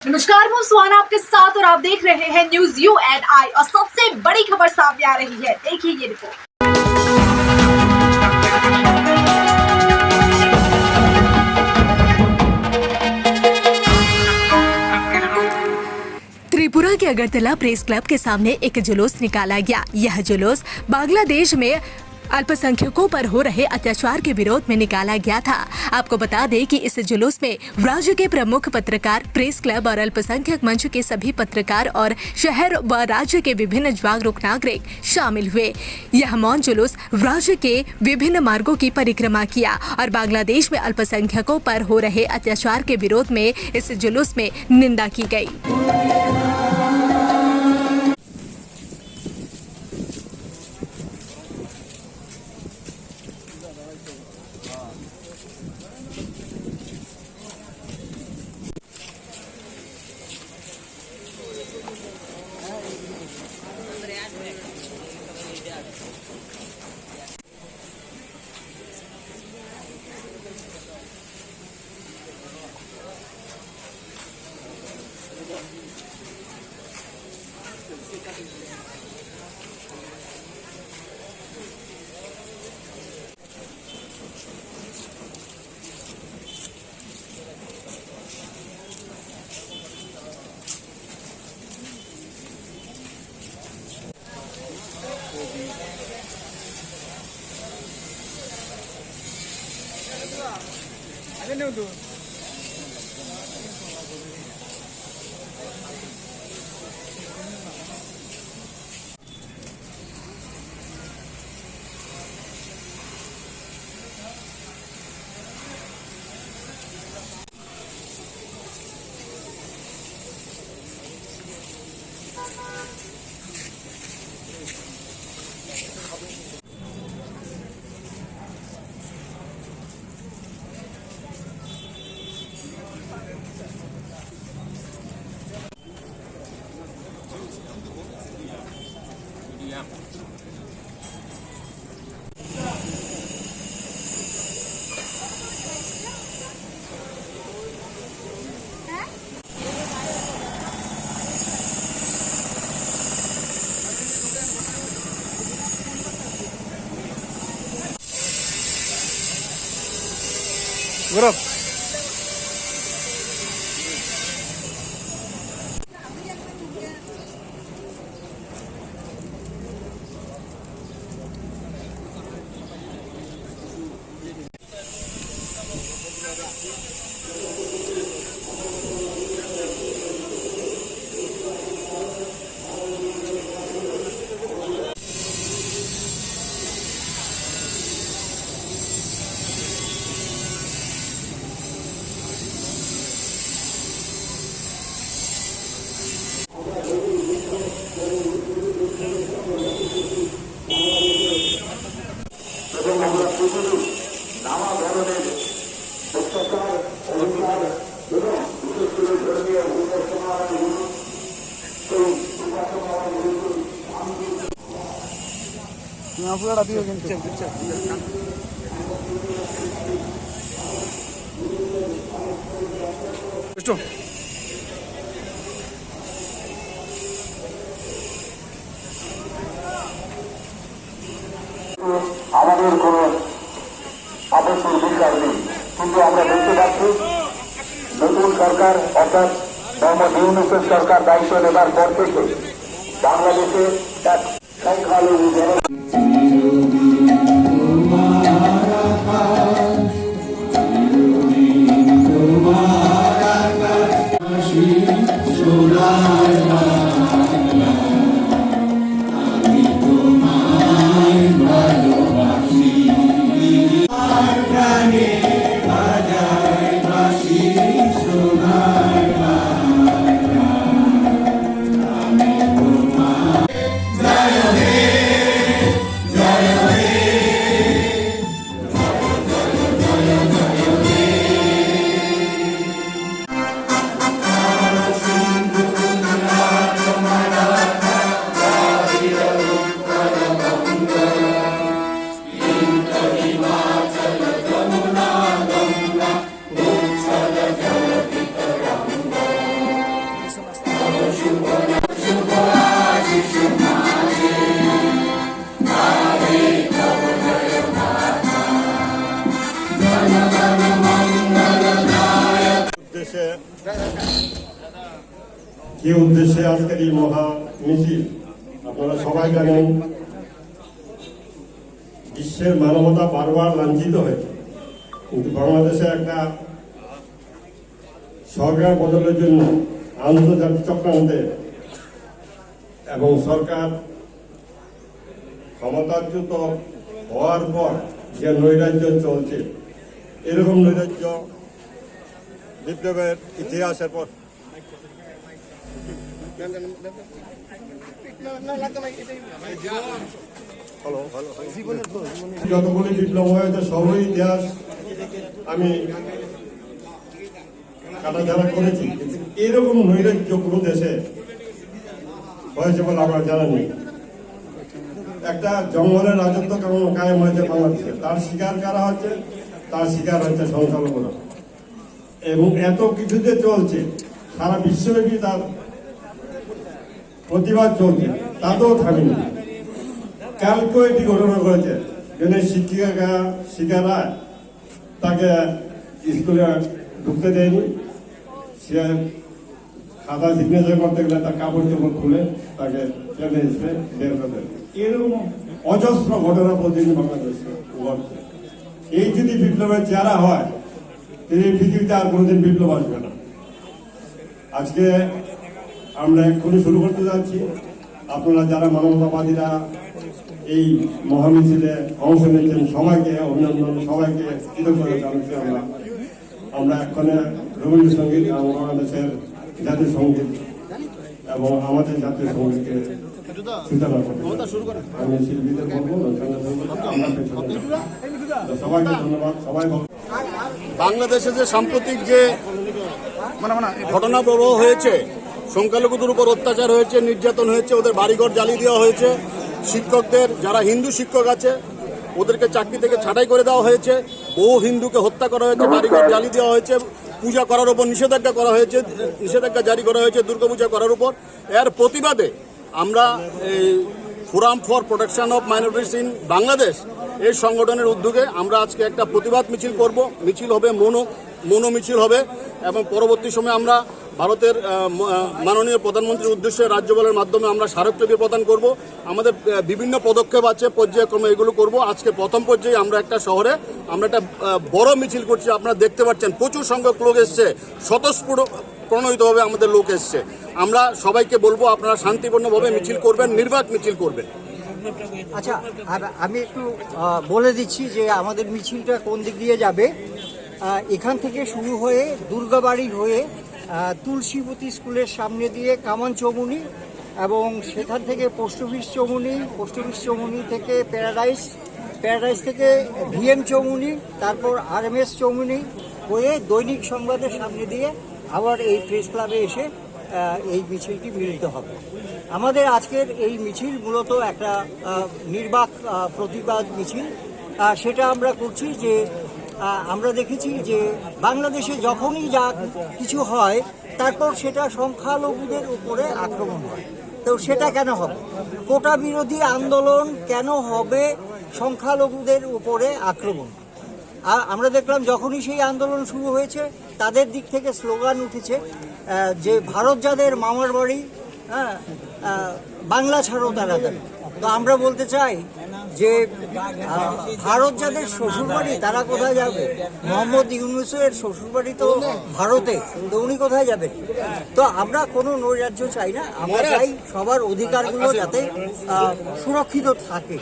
नमस्कार, मैं सुहाना आपके साथ और आप देख रहे हैं न्यूज यू एंड आई। और सबसे बड़ी खबर सामने आ रही है, देखिए ये रिपोर्ट। त्रिपुरा के अगरतला प्रेस क्लब के सामने एक जुलूस निकाला गया। यह जुलूस बांग्लादेश में अल्पसंख्यकों पर हो रहे अत्याचार के विरोध में निकाला गया था। आपको बता दें कि इस जुलूस में राज्य के प्रमुख पत्रकार, प्रेस क्लब और अल्पसंख्यक मंच के सभी पत्रकार और शहर व राज्य के विभिन्न जागरूक नागरिक शामिल हुए। यह मौन जुलूस राज्य के विभिन्न मार्गों की परिक्रमा किया और बांग्लादेश में अल्पसंख्यकों पर हो रहे अत्याचार के विरोध में इस जुलूस में निंदा की गई। गौरव আপনারা দিও কিন্তু আমাদের কোনো আবশ্যক বিচার নেই, কিন্তু আমরা দেখতে পাচ্ছি নতুন সরকার অর্থাৎ মোহাম্মদ ইউনূসের সরকার দায়িত্ব নেবার পর থেকে বাংলাদেশে এক সংখ্যালঘু যে উদ্দেশ্যে আজকের এই মহা মিছিল, আপনারা সবাই জানেন বিশ্বের মানবতা বারবার লাঞ্ছিত হয়েছে, কিন্তু বাংলাদেশে একটা সরকার বদলের জন্য আন্তর্জাতিক চক্রান্তে এবং সরকার ক্ষমতাচ্যুত হওয়ার পর যে নৈরাজ্য চলছে, এরকম নৈরাজ্য বিপ্লবের ইতিহাসের পর যতগুলি বিপ্লব হয়েছে সবই ইতিহাস আমি কাটাছাড়া করেছি, কিন্তু এরকম নৈরাজ্য কোনো দেশে হয়েছে বলে আমরা জানা নেই। একটা জঙ্গলের রাজত্ব কেমন কায়েম হয়েছে বাংলাদেশে, তার শিকার কারা হচ্ছে, তার শিকার হচ্ছে সংখ্যালঘুরা। এবং এত কিছু যে চলছে, সারা বিশ্বব্যাপী তার প্রতিবাদ চলছে, তাতেও থামেনি। কালকেও একটি ঘটনা ঘটেছে, যেখানে শিক্ষিকারা তাকে স্কুলে ঢুকতে দেয়নি, সে খাতা সিগনেচার করতে গেলে তার কাপড় চোপড় খুলে তাকে টেনে এসে বের করে দেয়। এরকম অজস্র ঘটনা প্রতিদিন বাংলাদেশে ঘটছে। এই যদি বিপ্লবের চেহারা হয়, এই পৃথিবীতে আর কোনোদিন বিপ্লব আসবে না। আজকে আমরা এক্ষুনি শুরু করতে যাচ্ছি। আপনারা যারা মানবতাবাদীরা এই মহামিছিলে অংশ নিয়েছেন, সবাইকে অভিনন্দন, সবাইকে কৃতজ্ঞতা জানাচ্ছি। আমরা এক্ষণে রবীন্দ্রসঙ্গীত এবং বাংলাদেশের জাতীয় সঙ্গীত এবং আমাদের জাতীয় সঙ্গীতকে সূচনা করতে আমি শিল্পীদের বলবো, সবাইকে ধন্যবাদ। সবাই বাংলাদেশে যে সাম্প্রতিক যে ঘটনা প্রবাহ হয়েছে, সংখ্যালঘুদের উপর অত্যাচার হয়েছে, নির্যাতন হয়েছে, ওদের বাড়িঘর জ্বালিয়ে দেওয়া হয়েছে, শিক্ষকদের যারা হিন্দু শিক্ষক আছে ওদেরকে চাকরি থেকে ছাঁটাই করে দেওয়া হয়েছে, বহু হিন্দুকে হত্যা করা হয়েছে, বাড়িঘর জ্বালিয়ে দেওয়া হয়েছে, পূজা করার উপর নিষেধাজ্ঞা করা হয়েছে, নিষেধাজ্ঞা জারি করা হয়েছে দুর্গাপূজা করার উপর। এর প্রতিবাদে আমরা এই forum for protection of minorities in Bangladesh এই সংগঠনের উদ্যোগে আমরা আজকে একটা প্রতিবাদ মিছিল করব। মিছিল হবে মনো মিছিল হবে এবং পরবর্তী সময়ে আমরা ভারতের মাননীয় প্রধানমন্ত্রীর উদ্দেশ্যে রাজ্যপালের মাধ্যমে আমরা স্মারকলিপি প্রদান করব। আমাদের বিভিন্ন পদক্ষেপ আছে, পর্যায়ক্রমে এগুলো করব। আজকে প্রথম পর্যায়ে আমরা একটা শহরে আমরা একটা বড় মিছিল করছি। আপনারা দেখতে পাচ্ছেন প্রচুর সংখ্যক লোক এসছে, স্বতঃস্ফূর্তভাবে আমাদের লোক এসছে। আমরা সবাইকে বলবো আপনারা শান্তিপূর্ণভাবে মিছিল করবেন, নির্বাক মিছিল করবেন। আচ্ছা, আর আমি একটু বলে দিচ্ছি যে আমাদের মিছিলটা কোন দিক দিয়ে যাবে। এখান থেকে শুরু হয়ে দুর্গাবাড়ি হয়ে তুলসীবতী স্কুলের সামনে দিয়ে কামান চৌমুনি এবং সেখান থেকে পোস্ট অফিস চৌমুনি থেকে প্যারাডাইস থেকে ভিএম চৌমুনি, তারপর আরএমএস চৌমুনি হয়ে দৈনিক সংবাদের সামনে দিয়ে আবার এই প্রেস ক্লাবে এসে এই মিছিলটি মিলিত হবে। আমাদের আজকের এই মিছিল মূলত একটা নির্বাক প্রতিবাদ মিছিল। সেটা আমরা করছি যে আমরা দেখেছি যে বাংলাদেশে যখনই যা কিছু হয় তারপর সেটা সংখ্যালঘুদের উপরে আক্রমণ হয়। তো সেটা কেন হবে? কোটা বিরোধী আন্দোলন কেন হবে সংখ্যালঘুদের উপরে আক্রমণ? আমরা দেখলাম যখনই সেই আন্দোলন শুরু হয়েছে তাদের দিক থেকে স্লোগান উঠেছে যে ভারত যাদের মামার বাড়ি, বাংলা ছাড়ো তাড়াতাড়ি। তো আমরা বলতে চাই যে ভারত যাদের শ্বশুরবাড়ি তারা কোথায় যাবে? মোহাম্মদ ইউনূসের শ্বশুরবাড়ি তো ভারতে, তো উনি কোথায় যাবেন? তো আমরা কোনো নৈরাজ্য চাই না, আমরা চাই সবার অধিকারগুলো যাতে সুরক্ষিত থাকে,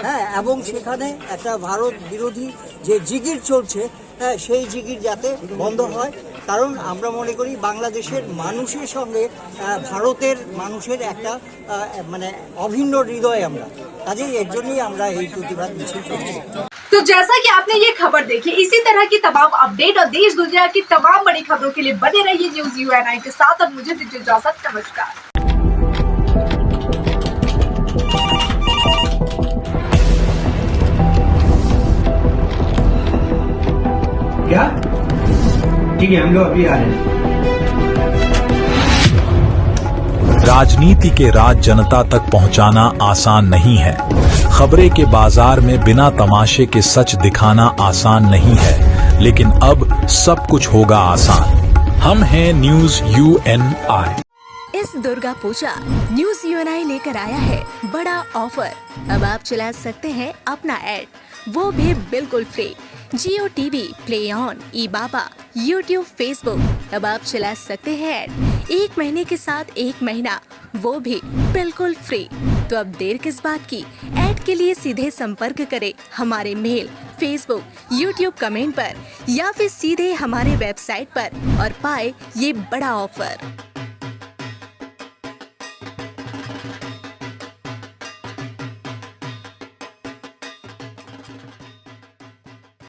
হ্যাঁ, এবং সেখানে একটা ভারত বিরোধী যে জিগির চলছে, হ্যাঁ, সেই জিগির যাতে বন্ধ হয়। কারণ আমরা মনে করি বাংলাদেশের মানুষের সঙ্গে ভারতের মানুষের একটা মানে অভিন্ন হৃদয় আমরা, কাজেই এর জন্যই আমরা এই প্রতিবাদ মিছিল করছি। तो जैसा कि आपने ये खबर देखी, इसी तरह की तमाम अपडेट और देश दुनिया की तमाम बड़ी खबरों के लिए बने रहिए न्यूज़ UNI के साथ। और मुझे दीजिए इजाजत, नमस्कार। क्या? ठीक है, हम लोग अभी आ रहे हैं। राजनीति के राज जनता तक पहुंचाना आसान नहीं है। खबरें के बाजार में बिना तमाशे के सच दिखाना आसान नहीं है, लेकिन अब सब कुछ होगा आसान। हम हैं न्यूज UNI। इस दुर्गा पूजा न्यूज UNI लेकर आया है बड़ा ऑफर। अब आप चला सकते हैं अपना ऐड, वो भी बिल्कुल free. Jio TV, play on, ई-बाबा, यूट्यूब, फेसबुक। अब आप चला सकते हैं ऐड 1 महीने के साथ 1 महीना, वो भी बिल्कुल फ्री। तो अब देर किस बात की, ऐड के लिए सीधे संपर्क करें हमारे मेल, फेसबुक, यूट्यूब कमेंट पर या फिर सीधे हमारे वेबसाइट पर और पाए ये बड़ा ऑफर।